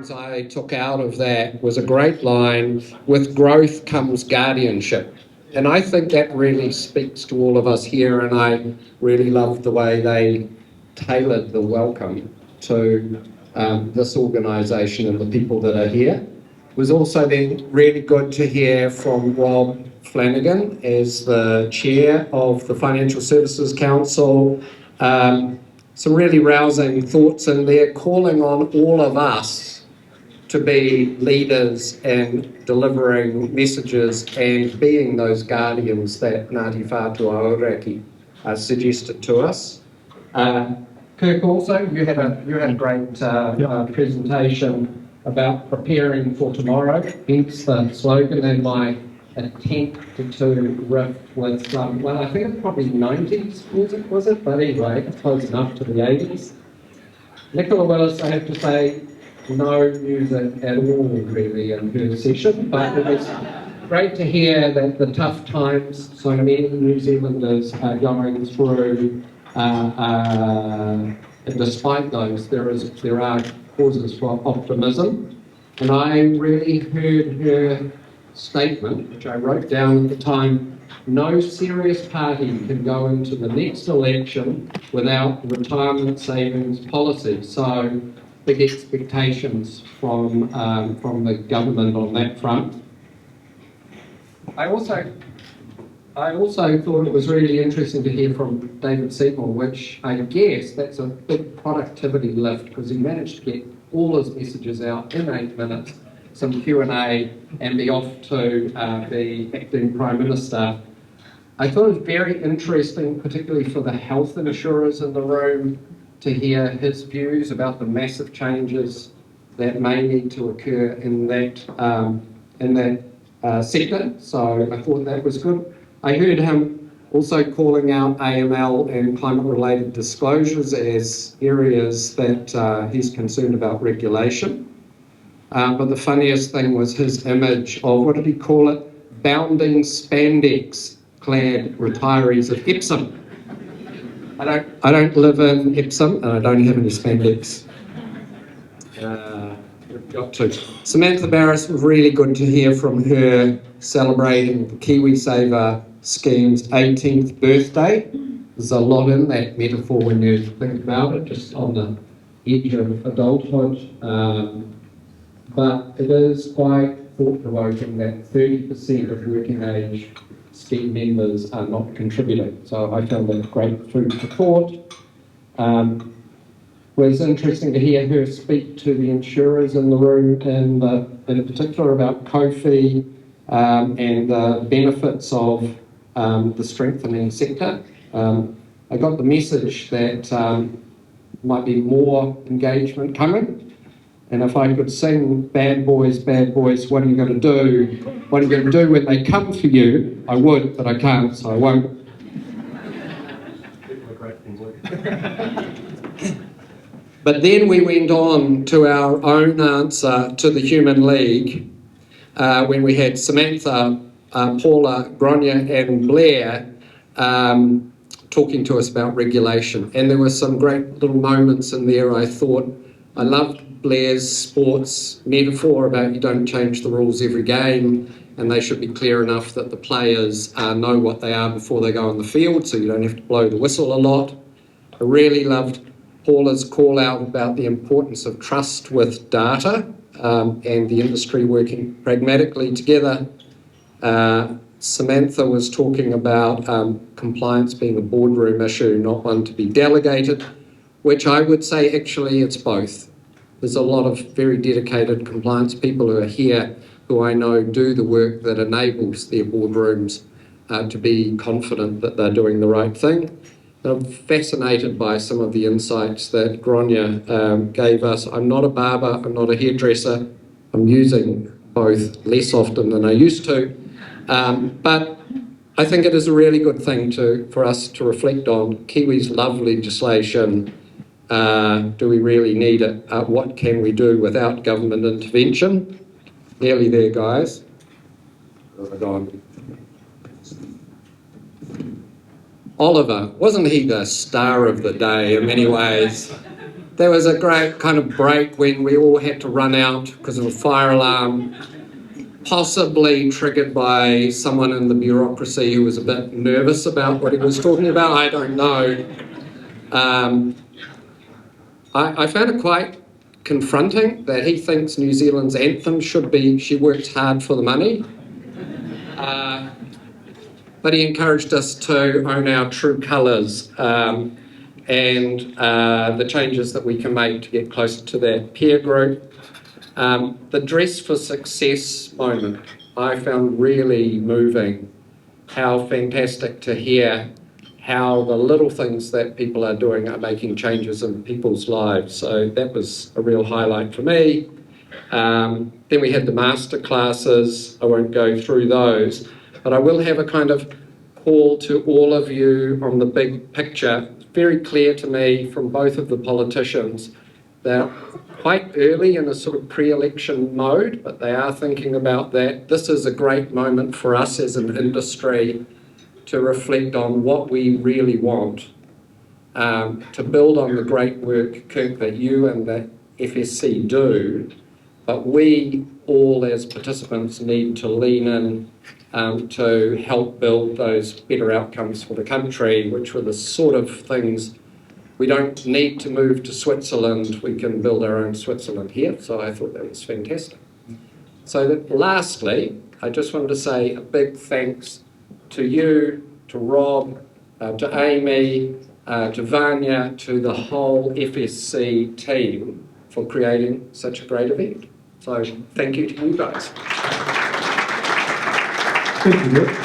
lines I took out of that was a great line: with growth comes guardianship. And I think that really speaks to all of us here, and I really loved the way they tailored the welcome to this organisation and the people that are here. It was also then really good to hear from Rob Flanagan as the chair of the Financial Services Council. Some really rousing thoughts in there, calling on all of us to be leaders and delivering messages and being those guardians that Ngāti Whātua Ōrākei suggested to us. Kirk, also, you had a great presentation about preparing for tomorrow, hence the slogan, and my attempt to riff with, well, I think it's probably 90s music, was it? But anyway, it's close enough to the 80s. Nicola Willis, I have to say, no music at all really in her session, but it was great to hear that the tough times so many New Zealanders are going through, and despite those, there are causes for optimism. And I really heard her statement, which I wrote down at the time: no serious party can go into the next election without retirement savings policy. So big expectations from the government on that front. I also thought it was really interesting to hear from David Seymour, which I guess that's a big productivity lift, because he managed to get all his messages out in 8 minutes, some Q&A, and be off to the acting Prime Minister. I thought it was very interesting, particularly for the health insurers in the room, to hear his views about the massive changes that may need to occur in that sector. So I thought that was good. I heard him also calling out AML and climate-related disclosures as areas that he's concerned about regulation. But the funniest thing was his image of, what did he call it? Bounding spandex-clad retirees of Epsom. I don't live in Epsom, and I don't have any spandex. Got to. Samantha Barris, was really good to hear from her celebrating the KiwiSaver scheme's 18th birthday. There's a lot in that metaphor when you think about it, just on the edge of adulthood. But it is quite thought-provoking that 30% of working age scheme members are not contributing. So I found that great food for thought. It was interesting to hear her speak to the insurers in the room, and in particular about Kofi and the benefits of the strengthening sector. I got the message that might be more engagement coming. And if I could sing bad boys, what are you going to do? What are you going to do when they come for you? I would, but I can't, so I won't. But then we went on to our own answer to the Human League when we had Samantha, Paula, Gronya and Blair talking to us about regulation. And there were some great little moments in there. I thought I loved Blair's sports metaphor about you don't change the rules every game, and they should be clear enough that the players know what they are before they go on the field, so you don't have to blow the whistle a lot. I really loved Paula's call out about the importance of trust with data and the industry working pragmatically together. Samantha was talking about compliance being a boardroom issue, not one to be delegated, which I would say actually it's both. There's a lot of very dedicated compliance people who are here who I know do the work that enables their boardrooms to be confident that they're doing the right thing. I'm fascinated by some of the insights that Gronya gave us. I'm not a barber, I'm not a hairdresser. I'm using both less often than I used to. But I think it is a really good thing for us to reflect on. Kiwis love legislation. Do we really need it? What can we do without government intervention? Nearly there, guys. Oliver, wasn't he the star of the day in many ways? there was a great kind of break when we all had to run out because of a fire alarm, possibly triggered by someone in the bureaucracy who was a bit nervous about what he was talking about. I don't know. I found it quite confronting that he thinks New Zealand's anthem should be "She Works Hard for the Money." But he encouraged us to own our true colours and the changes that we can make to get closer to that peer group. The Dress for Success moment I found really moving. How fantastic to hear how the little things that people are doing are making changes in people's lives. So that was a real highlight for me. Then we had the master classes. I won't go through those, but I will have a kind of call to all of you on the big picture. It's very clear to me from both of the politicians they're quite early in a sort of pre-election mode, but they are thinking about that. This is a great moment for us as an industry to reflect on what we really want, to build on the great work, Kirk, that you and the FSC do, but we all as participants need to lean in to help build those better outcomes for the country, which were the sort of things we don't need to move to Switzerland. We can build our own Switzerland here. So I thought that was fantastic. So that lastly, I just wanted to say a big thanks to you, to Rob, to Amy, to Vanya, to the whole FSC team for creating such a great event. So thank you to you guys. Thank you, Kirk.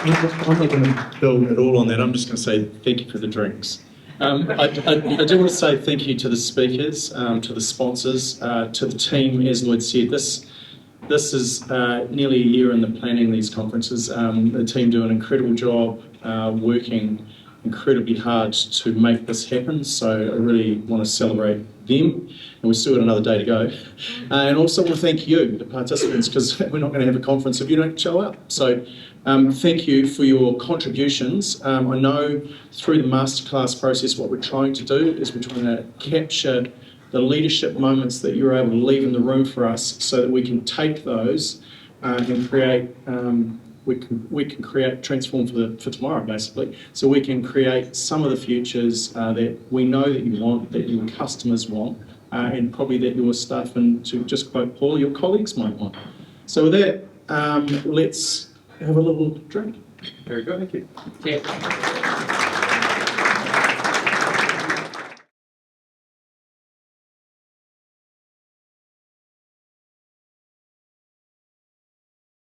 I'm not going to build at all on that. I'm just going to say thank you for the drinks. I do want to say thank you to the speakers, to the sponsors, to the team. As Llyod said, this is nearly a year in the planning these conferences. The team do an incredible job working incredibly hard to make this happen, so I really want to celebrate them, and we've still got another day to go. And also want to thank you, the participants, because we're not going to have a conference if you don't show up. So thank you for your contributions. I know through the masterclass process what we're trying to do is we're trying to capture the leadership moments that you're able to leave in the room for us so that we can take those and create we can create, transform for tomorrow, basically. So we can create some of the futures that we know that you want, that your customers want, and probably that your staff, and to just quote Paul, your colleagues might want. So with that, let's have a little drink. Very good. Thank you. Yeah.